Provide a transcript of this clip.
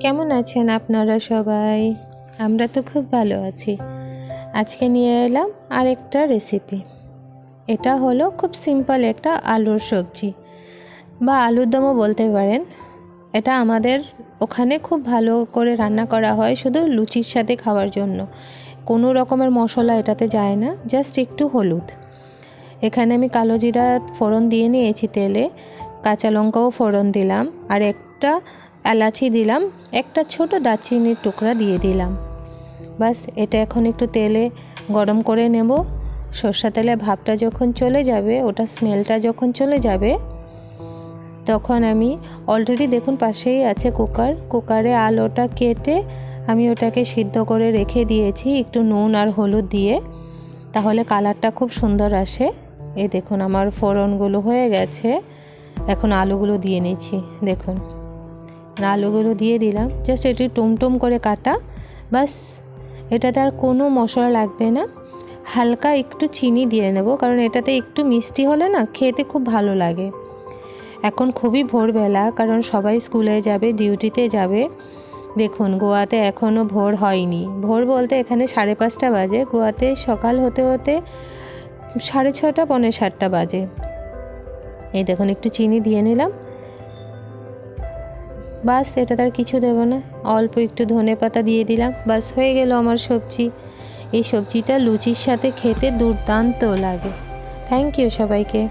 কেমন আছেন আপনারা সবাই? আমরা তো খুব ভালো আছি। আজকে নিয়ে এলাম আরেকটা রেসিপি। এটা হলো খুব সিম্পল একটা আলুর সবজি বা আলুর দমও বলতে পারেন। এটা আমাদের ওখানে খুব ভালো করে রান্না করা হয় শুধু লুচির সাথে খাওয়ার জন্য। কোনো রকমের মশলা এটাতে যায় না, জাস্ট একটু হলুদ। এখানে আমি কালো জিরা ফোড়ন দিয়ে নিয়েছি তেলে, কাঁচা লঙ্কাও ফোড়ন দিলাম, আর একটা এলাচি দিলাম, একটা ছোট দারচিনির টুকরা দিয়ে দিলাম। বাস এটা এখন একটু তেলে গরম করে নেব। সরষা তেলে ভাবটা যখন চলে যাবে, ওটা স্মেলটা যখন চলে যাবে, তখন আমি অলরেডি দেখুন পাশেই আছে কুকারে আলুটা কেটে আমি ওটাকে সিদ্ধ করে রেখে দিয়েছি একটু নুন আর হলুদ দিয়ে, তাহলে কালারটা খুব সুন্দর আসে। এই দেখুন আমার ফোড়নগুলো হয়ে গেছে। এখন আলুগুলো দিয়ে নিচ্ছি। দেখুন আলুগুলো দিয়ে দিলাম, জাস্ট একটু টুমটুম করে কাটা। বাস এটাতে আর কোনো মশলা লাগবে না। হালকা একটু চিনি দিয়ে নেব, কারণ এটাতে একটু মিষ্টি হলে না খেতে খুব ভালো লাগে। এখন খুবই ভোরবেলা, কারণ সবাই স্কুলে যাবে, ডিউটিতে যাবে। দেখুন গোয়াতে এখনও ভোর হয়নি। ভোর বলতে এখানে 5:30 বাজে, গোয়াতে সকাল হতে হতে 6:30 পৌনে 7টা বাজে। এই দেখুন একটু চিনি দিয়ে নিলাম। বাস এটা তার কিছু দেব না, অল্প একটু ধনেপাতা দিয়ে দিলাম। বাস হয়ে গেল আমার সবজি। এই সবজিটা লুচির সাথে খেতে দুর্দান্ত লাগে। থ্যাংক ইউ সবাইকে।